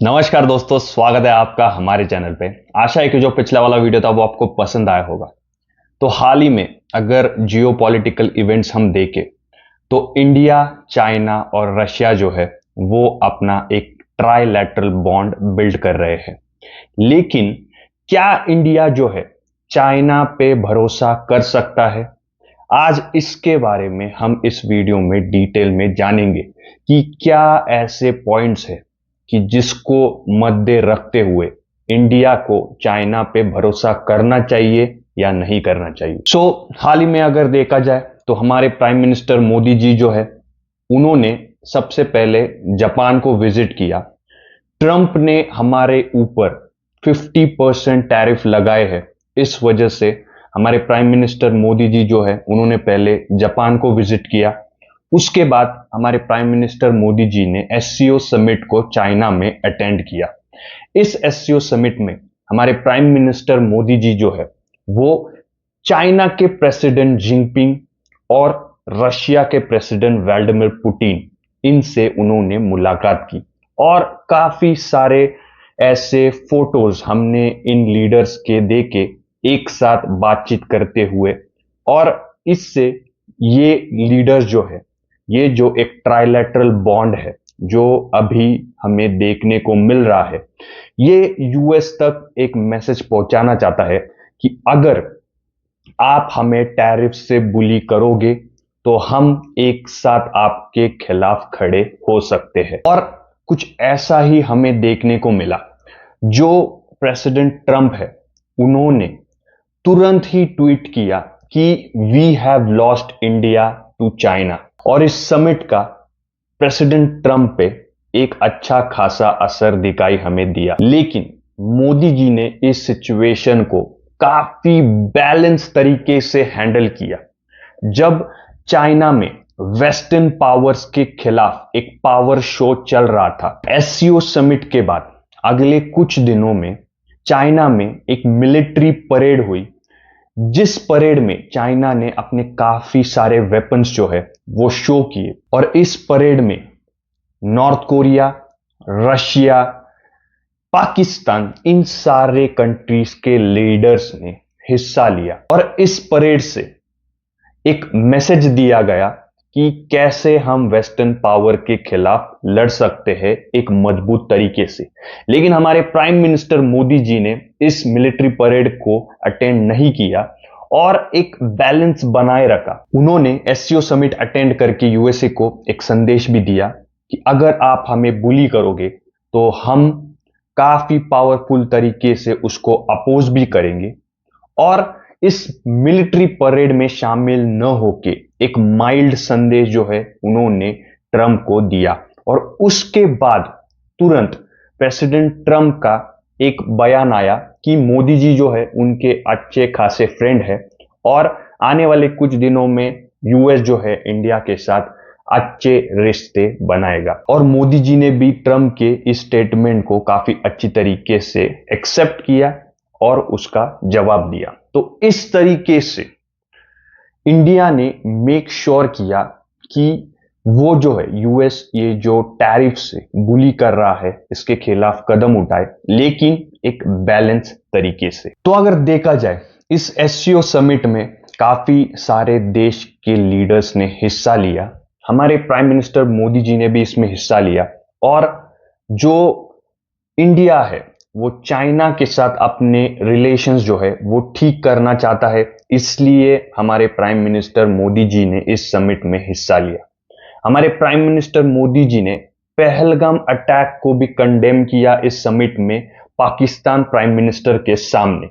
नमस्कार दोस्तों, स्वागत है आपका हमारे चैनल पे। आशा है कि जो पिछला वाला वीडियो था वो आपको पसंद आया होगा। तो हाल ही में अगर जियोपॉलिटिकल इवेंट्स हम देखें तो इंडिया, चाइना और रशिया जो है वो अपना एक ट्राइलैटरल बॉन्ड बिल्ड कर रहे हैं। लेकिन क्या इंडिया जो है चाइना पे भरोसा कर सकता है? आज इसके बारे में हम इस वीडियो में डिटेल में जानेंगे कि क्या ऐसे पॉइंट्स है कि जिसको मद्दे रखते हुए इंडिया को चाइना पे भरोसा करना चाहिए या नहीं करना चाहिए। हाल ही में अगर देखा जाए तो हमारे प्राइम मिनिस्टर मोदी जी जो है उन्होंने सबसे पहले जापान को विजिट किया। ट्रंप ने हमारे ऊपर 50% टैरिफ लगाए हैं। इस वजह से हमारे प्राइम मिनिस्टर मोदी जी जो है उन्होंने पहले जापान को विजिट किया। उसके बाद हमारे प्राइम मिनिस्टर मोदी जी ने एससीओ समिट को चाइना में अटेंड किया। इस एससीओ समिट में हमारे प्राइम मिनिस्टर मोदी जी जो है वो चाइना के प्रेसिडेंट जिनपिंग और रशिया के प्रेसिडेंट व्लादिमीर पुतिन इनसे उन्होंने मुलाकात की और काफी सारे ऐसे फोटोज हमने इन लीडर्स के देखे एक साथ बातचीत करते हुए। और इससे ये लीडर्स जो है, ये जो एक ट्राइलैटरल बॉन्ड है जो अभी हमें देखने को मिल रहा है, ये यूएस तक एक मैसेज पहुंचाना चाहता है कि अगर आप हमें टैरिफ से बुली करोगे तो हम एक साथ आपके खिलाफ खड़े हो सकते हैं। और कुछ ऐसा ही हमें देखने को मिला। जो प्रेसिडेंट ट्रंप है उन्होंने तुरंत ही ट्वीट किया कि we have lost India to China. और इस समिट का प्रेसिडेंट ट्रंप पे एक अच्छा खासा असर दिखाई हमें दिया। लेकिन मोदी जी ने इस सिचुएशन को काफी बैलेंस तरीके से हैंडल किया। जब चाइना में वेस्टर्न पावर्स के खिलाफ एक पावर शो चल रहा था, एससीओ समिट के बाद अगले कुछ दिनों में चाइना में एक मिलिट्री परेड हुई, जिस परेड में चाइना ने अपने काफी सारे वेपन्स जो है वो शो किए। और इस परेड में नॉर्थ कोरिया, रशिया, पाकिस्तान, इन सारे कंट्रीज के लीडर्स ने हिस्सा लिया। और इस परेड से एक मैसेज दिया गया कि कैसे हम वेस्टर्न पावर के खिलाफ लड़ सकते हैं एक मजबूत तरीके से। लेकिन हमारे प्राइम मिनिस्टर मोदी जी ने इस मिलिट्री परेड को अटेंड नहीं किया और एक बैलेंस बनाए रखा। उन्होंने एससीओ समिट अटेंड करके यूएसए को एक संदेश भी दिया कि अगर आप हमें बुली करोगे तो हम काफी पावरफुल तरीके से उसको अपोज भी करेंगे। और इस मिलिट्री परेड में शामिल न होके एक माइल्ड संदेश जो है उन्होंने ट्रंप को दिया। और उसके बाद तुरंत प्रेसिडेंट ट्रंप का एक बयान आया कि मोदी जी जो है उनके अच्छे खासे फ्रेंड है और आने वाले कुछ दिनों में यूएस जो है इंडिया के साथ अच्छे रिश्ते बनाएगा। और मोदी जी ने भी ट्रंप के इस स्टेटमेंट को काफी अच्छी तरीके से एक्सेप्ट किया और उसका जवाब दिया। तो इस तरीके से इंडिया ने मेक श्योर किया कि वो जो है यूएस ये जो टैरिफ से बुली कर रहा है इसके खिलाफ कदम उठाए, लेकिन एक बैलेंस तरीके से। तो अगर देखा जाए इस एससीओ समिट में काफी सारे देश के लीडर्स ने हिस्सा लिया। हमारे प्राइम मिनिस्टर मोदी जी ने भी इसमें हिस्सा लिया। और जो इंडिया है वो चाइना के साथ अपने रिलेशंस जो है वो ठीक करना चाहता है, इसलिए हमारे प्राइम मिनिस्टर मोदी जी ने इस समिट में हिस्सा लिया। हमारे प्राइम मिनिस्टर मोदी जी ने पहलगाम अटैक को भी कंडेम किया इस समिट में पाकिस्तान प्राइम मिनिस्टर के सामने।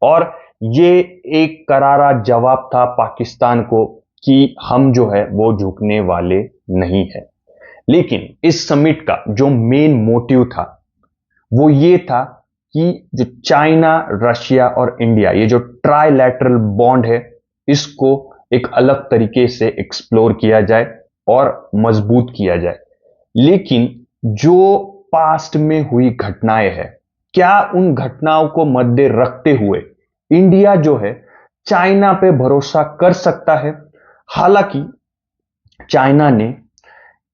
और ये एक करारा जवाब था पाकिस्तान को कि हम जो है वो झुकने वाले नहीं है। लेकिन इस समिट का जो मेन मोटिव था वो ये था कि जो चाइना, रशिया और इंडिया, ये जो ट्राइलैटरल बॉन्ड है, इसको एक अलग तरीके से एक्सप्लोर किया जाए और मजबूत किया जाए। लेकिन जो पास्ट में हुई घटनाएं हैं, क्या उन घटनाओं को मद्दे रखते हुए इंडिया जो है चाइना पे भरोसा कर सकता है? हालांकि चाइना ने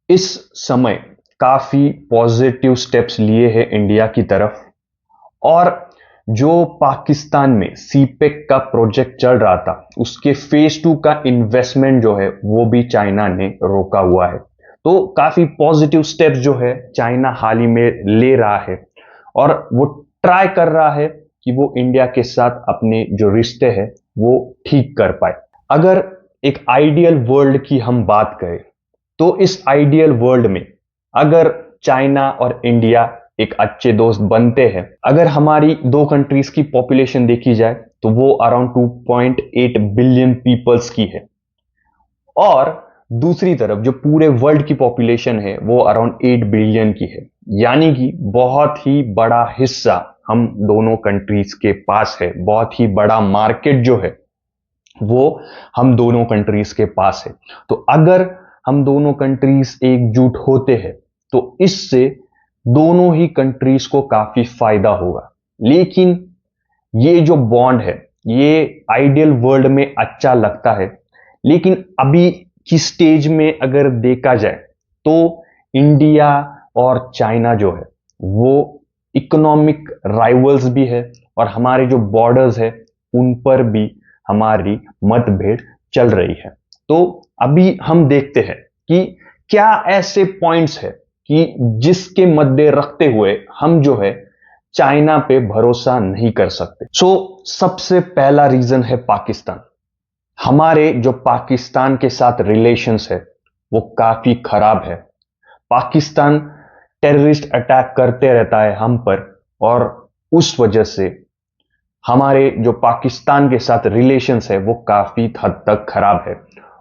इस समय काफी पॉजिटिव स्टेप्स लिए हैं इंडिया की तरफ। और जो पाकिस्तान में सीपेक का प्रोजेक्ट चल रहा था, उसके फेज 2 का इन्वेस्टमेंट जो है वो भी चाइना ने रोका हुआ है। तो काफी पॉजिटिव स्टेप्स जो है चाइना हाल ही में ले रहा है, और वो ट्राई कर रहा है कि वो इंडिया के साथ अपने जो रिश्ते हैं वो ठीक कर पाए। अगर एक आइडियल वर्ल्ड की हम बात करें, तो इस आइडियल वर्ल्ड में अगर चाइना और इंडिया एक अच्छे दोस्त बनते हैं, अगर हमारी दो कंट्रीज की पॉपुलेशन देखी जाए तो वो अराउंड 2.8 बिलियन पीपल्स की है, और दूसरी तरफ जो पूरे वर्ल्ड की पॉपुलेशन है वो अराउंड 8 बिलियन की है, यानी कि बहुत ही बड़ा हिस्सा हम दोनों कंट्रीज के पास है, बहुत ही बड़ा मार्केट जो है वो हम दोनों कंट्रीज के पास है। तो अगर हम दोनों कंट्रीज एकजुट होते हैं तो इससे दोनों ही कंट्रीज को काफी फायदा होगा। लेकिन ये जो बॉन्ड है ये आइडियल वर्ल्ड में अच्छा लगता है, लेकिन अभी की स्टेज में अगर देखा जाए तो इंडिया और चाइना जो है वो इकोनॉमिक राइवल्स भी है, और हमारे जो बॉर्डर्स है उन पर भी हमारी मतभेद चल रही है। तो अभी हम देखते हैं कि क्या ऐसे पॉइंट्स है कि जिसके मद्दे रखते हुए हम जो है चाइना पे भरोसा नहीं कर सकते। सबसे पहला रीजन है पाकिस्तान। हमारे जो पाकिस्तान के साथ रिलेशंस है वो काफी खराब है। पाकिस्तान टेररिस्ट अटैक करते रहता है हम पर, और उस वजह से हमारे जो पाकिस्तान के साथ रिलेशंस है वो काफी हद तक खराब है।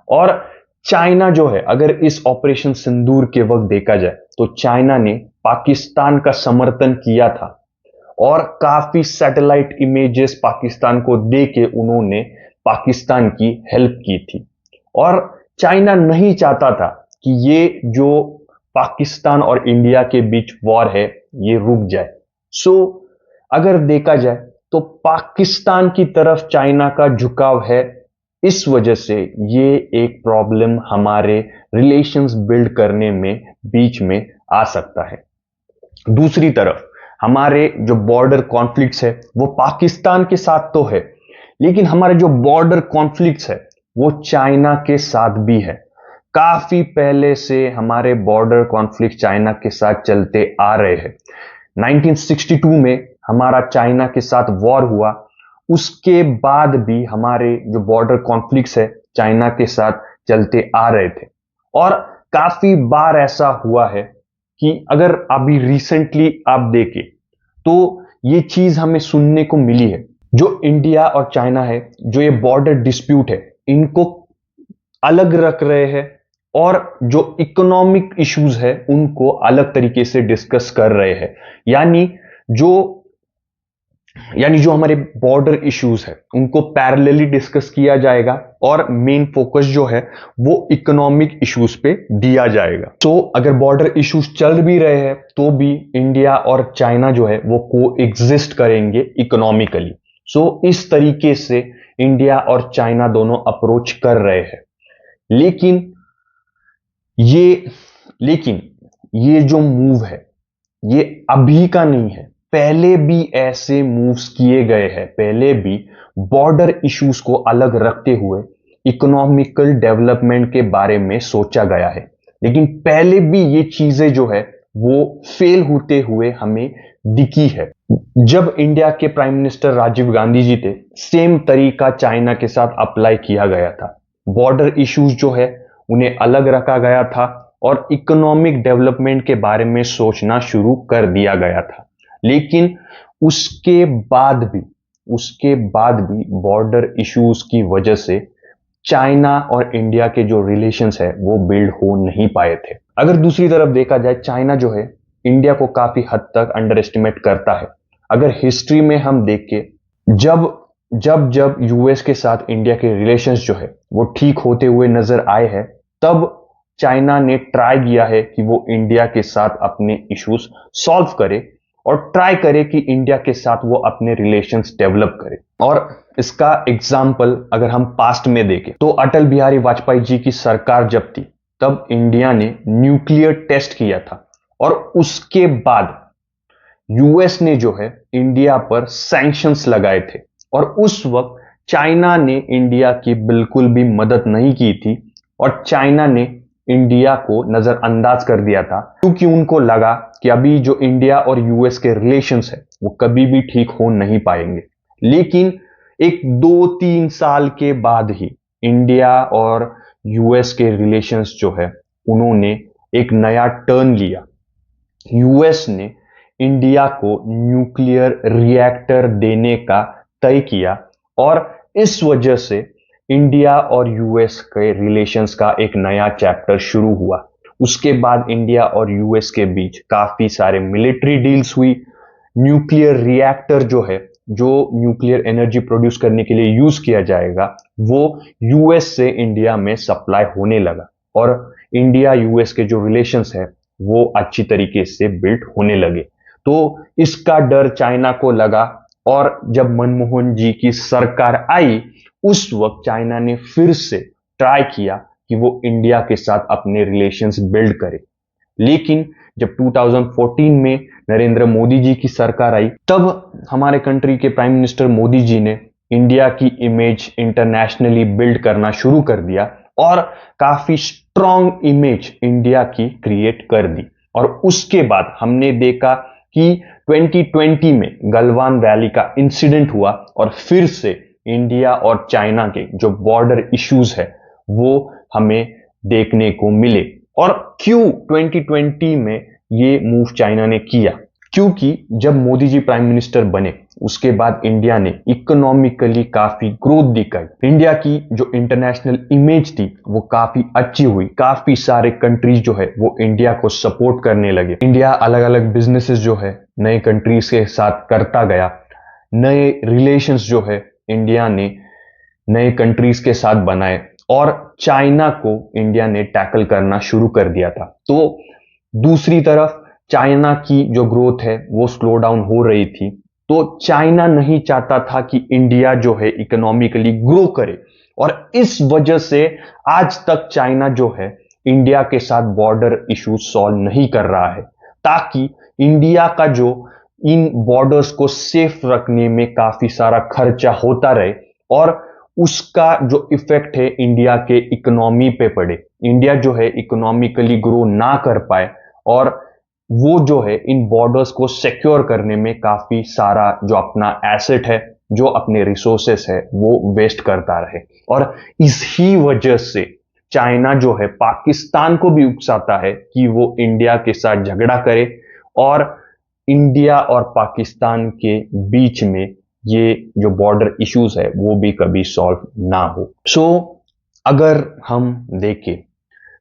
और चाइना जो है, अगर इस ऑपरेशन सिंदूर के वक्त देखा जाए तो चाइना ने पाकिस्तान का समर्थन किया था, और काफी सैटेलाइट इमेजेस पाकिस्तान को देके उन्होंने पाकिस्तान की हेल्प की थी। और चाइना नहीं चाहता था कि ये जो पाकिस्तान और इंडिया के बीच वॉर है ये रुक जाए। अगर देखा जाए तो पाकिस्तान की तरफ चाइना का झुकाव है, इस वजह से ये एक प्रॉब्लम हमारे रिलेशंस बिल्ड करने में बीच में आ सकता है। दूसरी तरफ हमारे जो बॉर्डर कॉन्फ्लिक्ट्स है वो पाकिस्तान के साथ तो है, लेकिन हमारे जो बॉर्डर कॉन्फ्लिक्ट्स है वो चाइना के साथ भी है। काफी पहले से हमारे बॉर्डर कॉन्फ्लिक्ट चाइना के साथ चलते आ रहे हैं। 1962 में हमारा चाइना के साथ वॉर हुआ, उसके बाद भी हमारे जो बॉर्डर कॉन्फ्लिक्ट्स है चाइना के साथ चलते आ रहे थे। और काफी बार ऐसा हुआ है कि अगर अभी रिसेंटली आप देखें तो ये चीज हमें सुनने को मिली है, जो इंडिया और चाइना है, जो ये बॉर्डर डिस्प्यूट है, इनको अलग रख रहे हैं, और जो इकोनॉमिक इश्यूज है उनको अलग तरीके से डिस्कस कर रहे हैं। यानी जो हमारे बॉर्डर इश्यूज है उनको पैरेलली डिस्कस किया जाएगा, और मेन फोकस जो है वो इकोनॉमिक इश्यूज पे दिया जाएगा। अगर बॉर्डर इश्यूज चल भी रहे हैं तो भी इंडिया और चाइना जो है वो को एग्जिस्ट करेंगे इकोनॉमिकली। इस तरीके से इंडिया और चाइना दोनों अप्रोच कर रहे हैं। लेकिन ये जो मूव है ये अभी का नहीं है, पहले भी ऐसे मूव्स किए गए हैं। पहले भी बॉर्डर इश्यूज को अलग रखते हुए इकोनॉमिकल डेवलपमेंट के बारे में सोचा गया है, लेकिन पहले भी ये चीजें जो है वो फेल होते हुए हमें दिखी है। जब इंडिया के प्राइम मिनिस्टर राजीव गांधी जी थे, सेम तरीका चाइना के साथ अप्लाई किया गया था। बॉर्डर इश्यूज जो है उन्हें अलग रखा गया था, और इकोनॉमिक डेवलपमेंट के बारे में सोचना शुरू कर दिया गया था। लेकिन उसके बाद भी बॉर्डर इश्यूज की वजह से चाइना और इंडिया के जो रिलेशंस है वो बिल्ड हो नहीं पाए थे। अगर दूसरी तरफ देखा जाए, चाइना जो है इंडिया को काफी हद तक अंडर एस्टिमेट करता है। अगर हिस्ट्री में हम देखें, जब यूएस के साथ इंडिया के रिलेशंस जो है वो ठीक होते हुए नजर आए हैं, तब चाइना ने ट्राई किया है कि वो इंडिया के साथ अपने इश्यूज सॉल्व करे, और ट्राई करे कि इंडिया के साथ वो अपने रिलेशंस डेवलप करे। और इसका एग्जाम्पल अगर हम पास्ट में देखें तो अटल बिहारी वाजपेयी जी की सरकार जब थी तब इंडिया ने न्यूक्लियर टेस्ट किया था, और उसके बाद यूएस ने जो है इंडिया पर सैंक्शंस लगाए थे। और उस वक्त चाइना ने इंडिया की बिल्कुल भी मदद नहीं की थी और चाइना ने इंडिया को नजरअंदाज कर दिया था, क्योंकि उनको लगा कि अभी जो इंडिया और यूएस के रिलेशंस है वो कभी भी ठीक हो नहीं पाएंगे। लेकिन एक 2-3 साल के बाद ही इंडिया और यूएस के रिलेशंस जो है उन्होंने एक नया टर्न लिया। यूएस ने इंडिया को न्यूक्लियर रिएक्टर देने का तय किया और इस वजह से इंडिया और यूएस के रिलेशंस का एक नया चैप्टर शुरू हुआ। उसके बाद इंडिया और यूएस के बीच काफी सारे मिलिट्री डील्स हुई। न्यूक्लियर रिएक्टर जो है, जो न्यूक्लियर एनर्जी प्रोड्यूस करने के लिए यूज किया जाएगा, वो यूएस से इंडिया में सप्लाई होने लगा और इंडिया यूएस के जो रिलेशंस है वो अच्छी तरीके से बिल्ड होने लगे। तो इसका डर चाइना को लगा और जब मनमोहन जी की सरकार आई उस वक्त चाइना ने फिर से ट्राई किया कि वो इंडिया के साथ अपने रिलेशंस बिल्ड करे। लेकिन जब 2014 में नरेंद्र मोदी जी की सरकार आई तब हमारे कंट्री के प्राइम मिनिस्टर मोदी जी ने इंडिया की इमेज इंटरनेशनली बिल्ड करना शुरू कर दिया और काफी स्ट्रॉन्ग इमेज इंडिया की क्रिएट कर दी। और उसके बाद हमने देखा कि 2020 में गलवान वैली का इंसिडेंट हुआ और फिर से इंडिया और चाइना के जो बॉर्डर इश्यूज है वो हमें देखने को मिले। और क्यों 2020 में ये मूव चाइना ने किया? क्योंकि जब मोदी जी प्राइम मिनिस्टर बने उसके बाद इंडिया ने इकोनॉमिकली काफी ग्रोथ दिखाई। इंडिया की जो इंटरनेशनल इमेज थी वो काफी अच्छी हुई। काफी सारे कंट्रीज जो है वो इंडिया को सपोर्ट करने लगे। इंडिया अलग अलग बिजनेसेस जो है नए कंट्रीज के साथ करता गया। नए रिलेशंस जो है इंडिया ने नए कंट्रीज के साथ बनाए और चाइना को इंडिया ने टैकल करना शुरू कर दिया था। तो दूसरी तरफ चाइना की जो ग्रोथ है वो स्लो डाउन हो रही थी। तो चाइना नहीं चाहता था कि इंडिया जो है इकोनॉमिकली ग्रो करे और इस वजह से आज तक चाइना जो है इंडिया के साथ बॉर्डर इश्यूज सॉल्व नहीं कर रहा है, ताकि इंडिया का जो इन बॉर्डर्स को सेफ रखने में काफी सारा खर्चा होता रहे और उसका जो इफेक्ट है इंडिया के इकोनॉमी पे पड़े। इंडिया जो है इकोनॉमिकली ग्रो ना कर पाए और वो जो है इन बॉर्डर्स को सिक्योर करने में काफी सारा जो अपना एसेट है, जो अपने रिसोर्सेस है वो वेस्ट करता रहे। और इसी वजह से चाइना जो है पाकिस्तान को भी उकसाता है कि वो इंडिया के साथ झगड़ा करे और इंडिया और पाकिस्तान के बीच में ये जो बॉर्डर इश्यूज है वो भी कभी सॉल्व ना हो। सो अगर हम देखें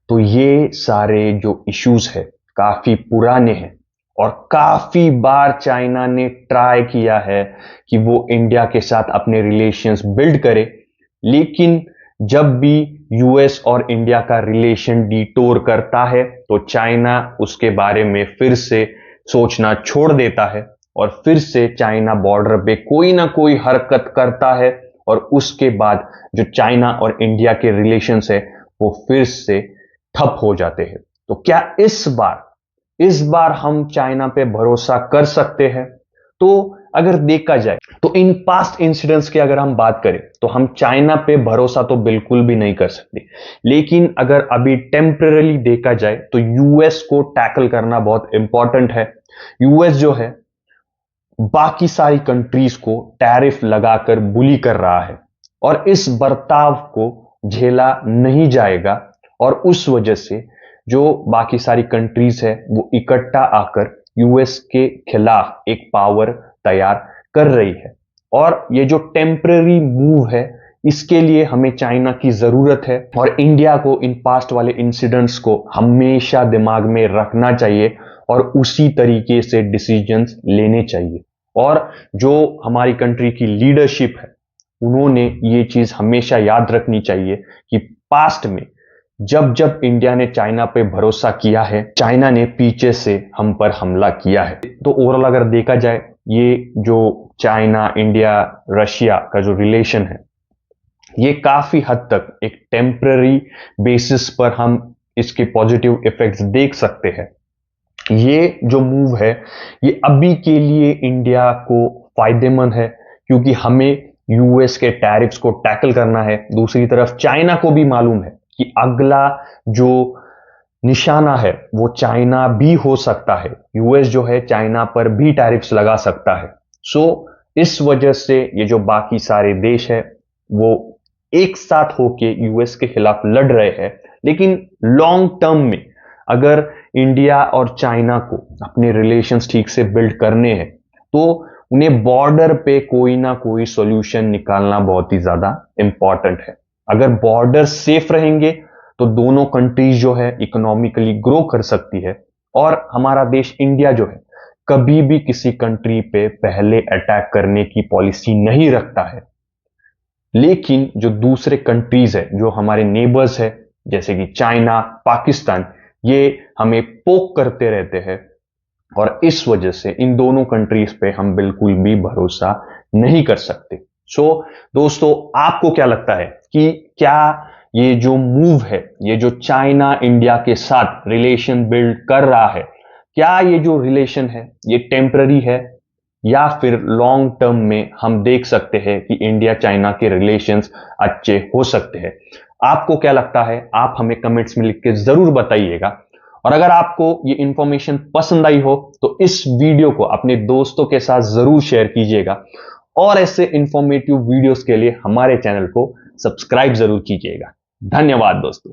तो ये सारे जो इश्यूज है काफी पुराने हैं और काफी बार चाइना ने ट्राई किया है कि वो इंडिया के साथ अपने रिलेशंस बिल्ड करे। लेकिन जब भी यूएस और इंडिया का रिलेशन डिटोर करता है तो चाइना उसके बारे में फिर से सोचना छोड़ देता है और फिर से चाइना बॉर्डर पे कोई ना कोई हरकत करता है और उसके बाद जो चाइना और इंडिया के रिलेशंस है वो फिर से ठप हो जाते हैं। तो क्या इस बार हम चाइना पे भरोसा कर सकते हैं? तो अगर देखा जाए तो इन पास्ट इंसिडेंट्स की अगर हम बात करें तो हम चाइना पे भरोसा तो बिल्कुल भी नहीं कर सकते। लेकिन अगर अभी टेम्पररी देखा जाए तो यूएस को टैकल करना बहुत इंपॉर्टेंट है। यूएस जो है बाकी सारी कंट्रीज को टैरिफ लगाकर बुली कर रहा है और इस बर्ताव को झेला नहीं जाएगा और उस वजह से जो बाकी सारी कंट्रीज है वो इकट्ठा आकर यूएस के खिलाफ एक पावर तैयार कर रही है। और ये जो टेम्पररी मूव है इसके लिए हमें चाइना की जरूरत है और इंडिया को इन पास्ट वाले इंसिडेंट्स को हमेशा दिमाग में रखना चाहिए और उसी तरीके से डिसीजंस लेने चाहिए। और जो हमारी कंट्री की लीडरशिप है उन्होंने ये चीज हमेशा याद रखनी चाहिए कि पास्ट में जब जब इंडिया ने चाइना पे भरोसा किया है चाइना ने पीछे से हम पर हमला किया है। तो ओवरऑल अगर देखा जाए ये जो चाइना इंडिया रशिया का जो रिलेशन है ये काफी हद तक एक टेम्पररी बेसिस पर हम इसके पॉजिटिव इफेक्ट्स देख सकते हैं। ये जो मूव है ये अभी के लिए इंडिया को फायदेमंद है, क्योंकि हमें यूएस के टैरिफ्स को टैकल करना है। दूसरी तरफ चाइना को भी मालूम है कि अगला जो निशाना है वो चाइना भी हो सकता है। यूएस जो है चाइना पर भी टैरिफ्स लगा सकता है। सो इस वजह से ये जो बाकी सारे देश है वो एक साथ होके यूएस के खिलाफ लड़ रहे हैं। लेकिन लॉन्ग टर्म में अगर इंडिया और चाइना को अपने रिलेशंस ठीक से बिल्ड करने हैं तो उन्हें बॉर्डर पे कोई ना कोई सॉल्यूशन निकालना बहुत ही ज्यादा इंपॉर्टेंट है। अगर बॉर्डर सेफ रहेंगे तो दोनों कंट्रीज जो है इकोनॉमिकली ग्रो कर सकती है, और हमारा देश इंडिया जो है कभी भी किसी कंट्री पे पहले अटैक करने की पॉलिसी नहीं रखता है। लेकिन जो दूसरे कंट्रीज है, जो हमारे नेबर्स है जैसे कि चाइना, पाकिस्तान, ये हमें पोक करते रहते हैं, और इस वजह से इन दोनों कंट्रीज पे हम बिल्कुल भी भरोसा नहीं कर सकते। सो दोस्तों, आपको क्या लगता है कि क्या ये जो मूव है, ये जो चाइना इंडिया के साथ रिलेशन बिल्ड कर रहा है, क्या ये जो रिलेशन है ये टेम्पररी है, या फिर लॉन्ग टर्म में हम देख सकते हैं कि इंडिया चाइना के रिलेशंस अच्छे हो सकते हैं? आपको क्या लगता है? आप हमें कमेंट्स में लिख के जरूर बताइएगा। और अगर आपको ये इंफॉर्मेशन पसंद आई हो तो इस वीडियो को अपने दोस्तों के साथ जरूर शेयर कीजिएगा, और ऐसे इंफॉर्मेटिव वीडियोस के लिए हमारे चैनल को सब्सक्राइब जरूर कीजिएगा। धन्यवाद दोस्तों।